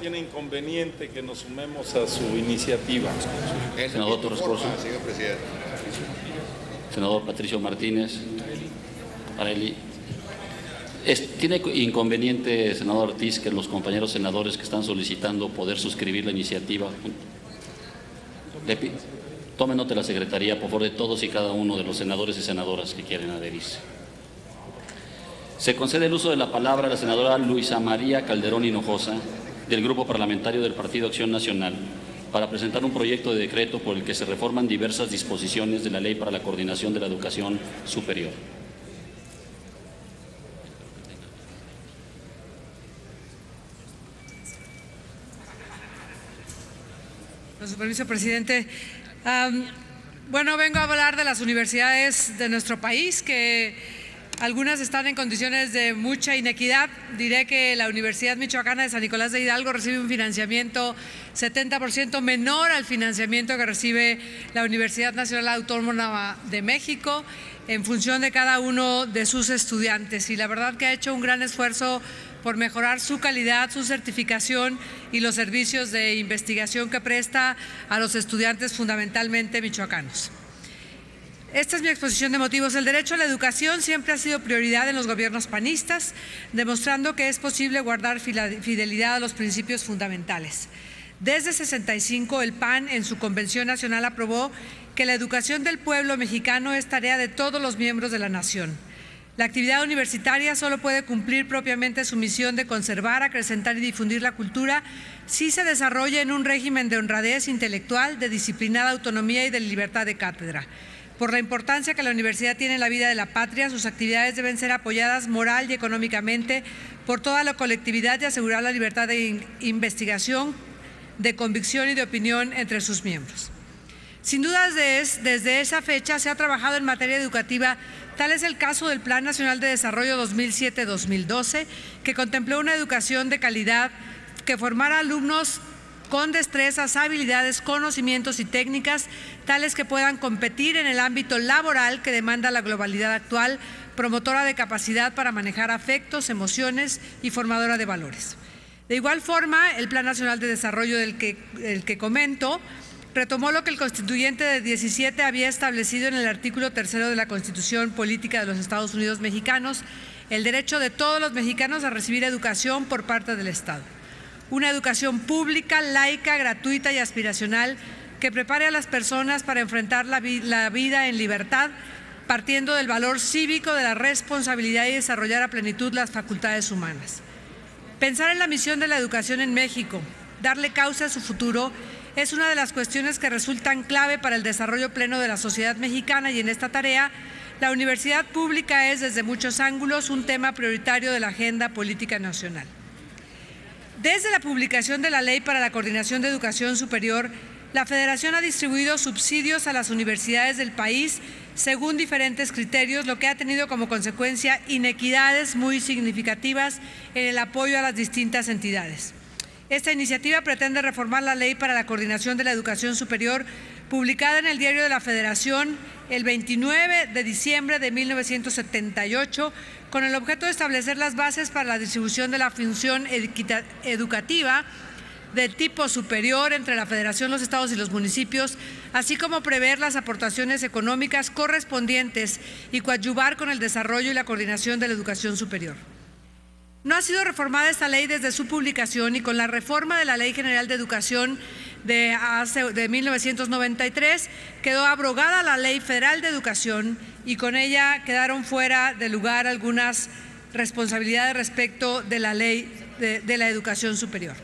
tiene inconveniente que nos sumemos a su iniciativa. Senador Torres Corso. Señor presidente. Senador Patricio Martínez. Areli. ¿Tiene inconveniente, senador Ortiz, que los compañeros senadores que están solicitando poder suscribir la iniciativa? Tome nota la Secretaría, por favor, de todos y cada uno de los senadores y senadoras que quieren adherirse. Se concede el uso de la palabra a la senadora Luisa María Calderón Hinojosa, del Grupo Parlamentario del Partido Acción Nacional, para presentar un proyecto de decreto por el que se reforman diversas disposiciones de la Ley para la Coordinación de la Educación Superior. Con su permiso, presidente. Bueno, vengo a hablar de las universidades de nuestro país, que algunas están en condiciones de mucha inequidad. Diré que la Universidad Michoacana de San Nicolás de Hidalgo recibe un financiamiento 70% menor al financiamiento que recibe la Universidad Nacional Autónoma de México, en función de cada uno de sus estudiantes. Y la verdad que ha hecho un gran esfuerzo por mejorar su calidad, su certificación y los servicios de investigación que presta a los estudiantes fundamentalmente michoacanos. Esta es mi exposición de motivos. El derecho a la educación siempre ha sido prioridad en los gobiernos panistas, demostrando que es posible guardar fidelidad a los principios fundamentales. Desde 65, el PAN en su Convención Nacional aprobó que la educación del pueblo mexicano es tarea de todos los miembros de la nación. La actividad universitaria solo puede cumplir propiamente su misión de conservar, acrecentar y difundir la cultura si se desarrolla en un régimen de honradez intelectual, de disciplinada autonomía y de libertad de cátedra. Por la importancia que la universidad tiene en la vida de la patria, sus actividades deben ser apoyadas moral y económicamente por toda la colectividad y asegurar la libertad de investigación, de convicción y de opinión entre sus miembros. Sin duda, desde esa fecha se ha trabajado en materia educativa. Tal es el caso del Plan Nacional de Desarrollo 2007-2012, que contempló una educación de calidad que formara alumnos con destrezas, habilidades, conocimientos y técnicas tales que puedan competir en el ámbito laboral que demanda la globalidad actual, promotora de capacidad para manejar afectos, emociones y formadora de valores. De igual forma, el Plan Nacional de Desarrollo del que comento retomó lo que el constituyente de 17 había establecido en el artículo 3 de la Constitución Política de los Estados Unidos Mexicanos, el derecho de todos los mexicanos a recibir educación por parte del Estado. Una educación pública, laica, gratuita y aspiracional que prepare a las personas para enfrentar la vida en libertad, partiendo del valor cívico de la responsabilidad y desarrollar a plenitud las facultades humanas. Pensar en la misión de la educación en México, darle causa a su futuro, es una de las cuestiones que resultan clave para el desarrollo pleno de la sociedad mexicana, y en esta tarea la universidad pública es desde muchos ángulos un tema prioritario de la agenda política nacional. Desde la publicación de la Ley para la Coordinación de Educación Superior, la Federación ha distribuido subsidios a las universidades del país según diferentes criterios, lo que ha tenido como consecuencia inequidades muy significativas en el apoyo a las distintas entidades. Esta iniciativa pretende reformar la Ley para la Coordinación de la Educación Superior, publicada en el Diario de la Federación el 29 de diciembre de 1978, con el objeto de establecer las bases para la distribución de la función educativa de tipo superior entre la Federación, los estados y los municipios, así como prever las aportaciones económicas correspondientes y coadyuvar con el desarrollo y la coordinación de la educación superior. No ha sido reformada esta ley desde su publicación, y con la reforma de la Ley General de Educación de 1993 quedó abrogada la Ley Federal de Educación, y con ella quedaron fuera de lugar algunas responsabilidades respecto de la Ley de la Educación Superior.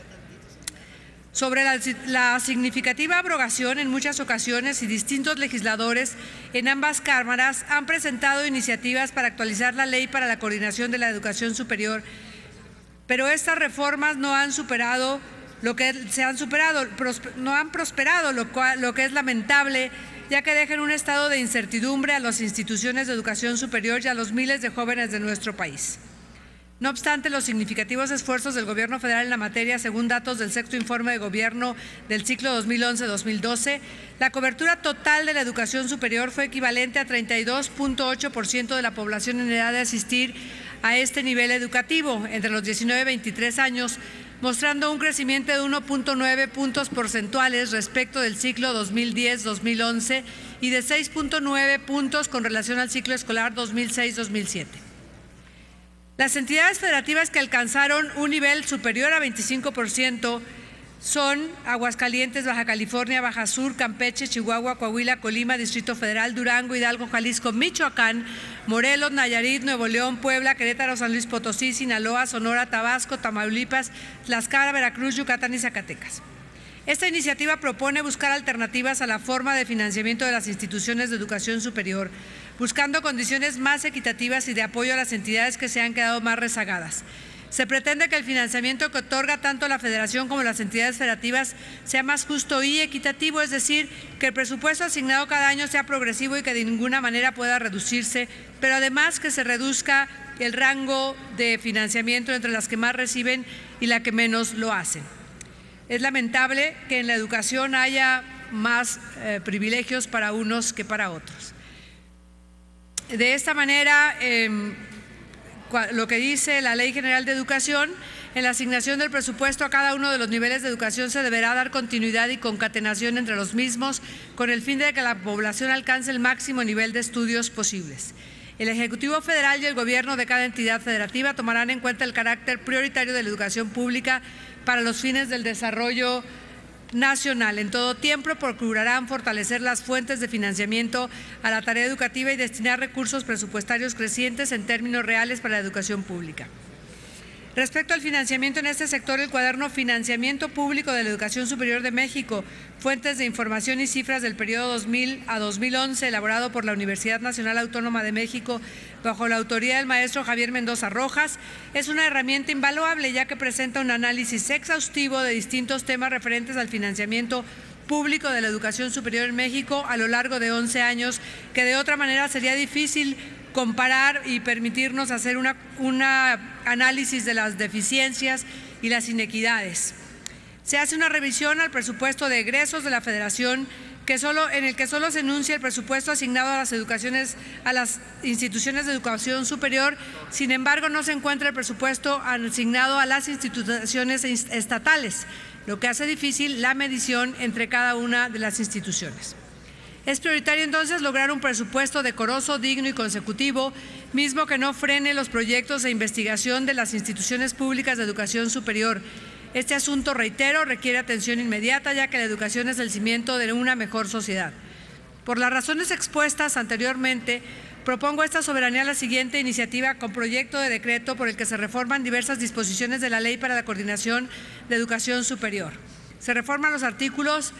Sobre la significativa abrogación, en muchas ocasiones y distintos legisladores en ambas cámaras han presentado iniciativas para actualizar la Ley para la Coordinación de la Educación Superior, pero estas reformas no han prosperado, lo que es lamentable, ya que dejan un estado de incertidumbre a las instituciones de educación superior y a los miles de jóvenes de nuestro país. No obstante los significativos esfuerzos del Gobierno federal en la materia, según datos del sexto informe de gobierno del ciclo 2011-2012, la cobertura total de la educación superior fue equivalente a 32.8% de la población en edad de asistir a este nivel educativo entre los 19 y 23 años, mostrando un crecimiento de 1.9 puntos porcentuales respecto del ciclo 2010-2011 y de 6.9 puntos con relación al ciclo escolar 2006-2007. Las entidades federativas que alcanzaron un nivel superior a 25% son Aguascalientes, Baja California, Baja Sur, Campeche, Chihuahua, Coahuila, Colima, Distrito Federal, Durango, Hidalgo, Jalisco, Michoacán, Morelos, Nayarit, Nuevo León, Puebla, Querétaro, San Luis Potosí, Sinaloa, Sonora, Tabasco, Tamaulipas, Tlaxcala, Veracruz, Yucatán y Zacatecas. Esta iniciativa propone buscar alternativas a la forma de financiamiento de las instituciones de educación superior, buscando condiciones más equitativas y de apoyo a las entidades que se han quedado más rezagadas. Se pretende que el financiamiento que otorga tanto la Federación como las entidades federativas sea más justo y equitativo, es decir, que el presupuesto asignado cada año sea progresivo y que de ninguna manera pueda reducirse, pero además que se reduzca el rango de financiamiento entre las que más reciben y las que menos lo hacen. Es lamentable que en la educación haya más privilegios para unos que para otros. De esta manera, lo que dice la Ley General de Educación, en la asignación del presupuesto a cada uno de los niveles de educación se deberá dar continuidad y concatenación entre los mismos con el fin de que la población alcance el máximo nivel de estudios posibles. El Ejecutivo Federal y el Gobierno de cada entidad federativa tomarán en cuenta el carácter prioritario de la educación pública para los fines del desarrollo nacional. En todo tiempo procurarán fortalecer las fuentes de financiamiento a la tarea educativa y destinar recursos presupuestarios crecientes en términos reales para la educación pública. Respecto al financiamiento en este sector, el cuaderno Financiamiento Público de la Educación Superior de México, fuentes de información y cifras del periodo 2000 a 2011, elaborado por la Universidad Nacional Autónoma de México bajo la autoría del maestro Javier Mendoza Rojas, es una herramienta invaluable ya que presenta un análisis exhaustivo de distintos temas referentes al financiamiento público de la educación superior en México a lo largo de 11 años, que de otra manera sería difícil comparar y permitirnos hacer un análisis de las deficiencias y las inequidades. Se hace una revisión al presupuesto de egresos de la Federación en el que solo se enuncia el presupuesto asignado a las instituciones de educación superior. Sin embargo, no se encuentra el presupuesto asignado a las instituciones estatales, lo que hace difícil la medición entre cada una de las instituciones. Es prioritario entonces lograr un presupuesto decoroso, digno y consecutivo, mismo que no frene los proyectos de investigación de las instituciones públicas de educación superior. Este asunto, reitero, requiere atención inmediata, ya que la educación es el cimiento de una mejor sociedad. Por las razones expuestas anteriormente, propongo a esta soberanía la siguiente iniciativa con proyecto de decreto por el que se reforman diversas disposiciones de la Ley para la Coordinación de Educación Superior. Se reforman los artículos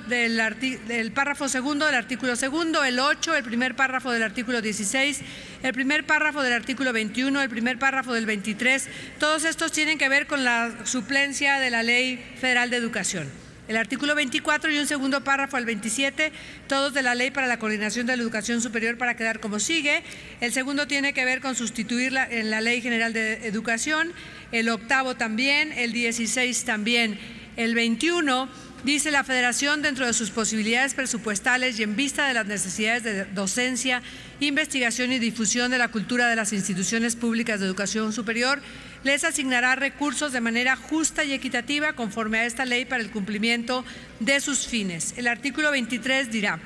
del párrafo segundo del artículo segundo, el 8, el primer párrafo del artículo 16, el primer párrafo del artículo 21, el primer párrafo del 23. Todos estos tienen que ver con la suplencia de la Ley Federal de Educación. El artículo 24 y un segundo párrafo al 27, todos de la Ley para la Coordinación de la Educación Superior, para quedar como sigue. El segundo tiene que ver con sustituirla en la Ley General de Educación, el octavo también, el 16 también, el 21 dice: la Federación, dentro de sus posibilidades presupuestales y en vista de las necesidades de docencia, investigación y difusión de la cultura de las instituciones públicas de educación superior, les asignará recursos de manera justa y equitativa conforme a esta ley para el cumplimiento de sus fines. El artículo 23 dirá: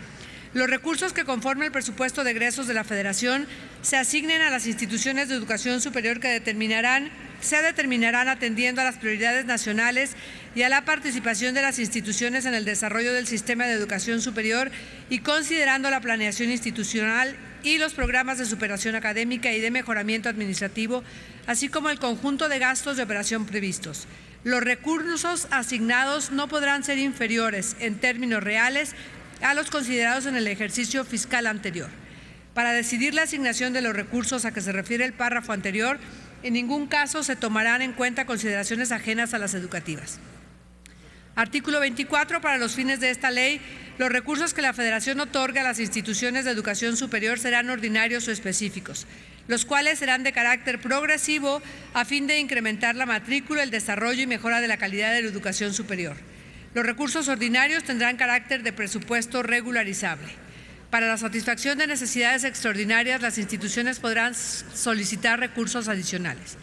los recursos que conforme el presupuesto de egresos de la Federación se asignen a las instituciones de educación superior se determinarán atendiendo a las prioridades nacionales y a la participación de las instituciones en el desarrollo del sistema de educación superior y considerando la planeación institucional y los programas de superación académica y de mejoramiento administrativo, así como el conjunto de gastos de operación previstos. Los recursos asignados no podrán ser inferiores en términos reales a los considerados en el ejercicio fiscal anterior. Para decidir la asignación de los recursos a que se refiere el párrafo anterior, en ningún caso se tomarán en cuenta consideraciones ajenas a las educativas. Artículo 24. Para los fines de esta ley, los recursos que la Federación otorga a las instituciones de educación superior serán ordinarios o específicos, los cuales serán de carácter progresivo a fin de incrementar la matrícula, el desarrollo y mejora de la calidad de la educación superior. Los recursos ordinarios tendrán carácter de presupuesto regularizable. Para la satisfacción de necesidades extraordinarias, las instituciones podrán solicitar recursos adicionales.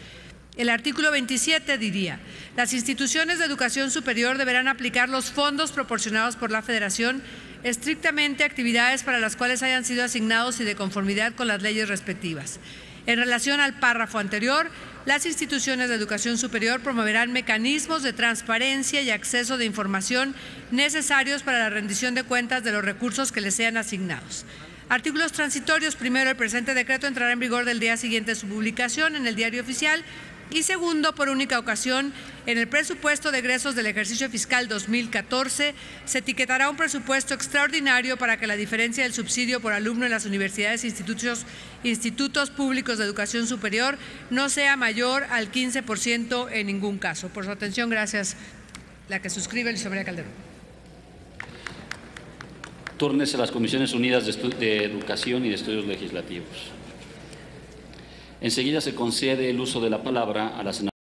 El artículo 27 diría: las instituciones de educación superior deberán aplicar los fondos proporcionados por la Federación estrictamente a actividades para las cuales hayan sido asignados y de conformidad con las leyes respectivas. En relación al párrafo anterior, las instituciones de educación superior promoverán mecanismos de transparencia y acceso de información necesarios para la rendición de cuentas de los recursos que les sean asignados. Artículos transitorios. Primero, el presente decreto entrará en vigor del día siguiente de su publicación en el Diario Oficial. Y segundo, por única ocasión, en el presupuesto de egresos del ejercicio fiscal 2014 se etiquetará un presupuesto extraordinario para que la diferencia del subsidio por alumno en las universidades e institutos públicos de educación superior no sea mayor al 15% en ningún caso. Por su atención, gracias. La que suscribe, Luisa María Calderón. Túrnese a las Comisiones Unidas de Educación y de Estudios Legislativos. Enseguida se concede el uso de la palabra a la senadora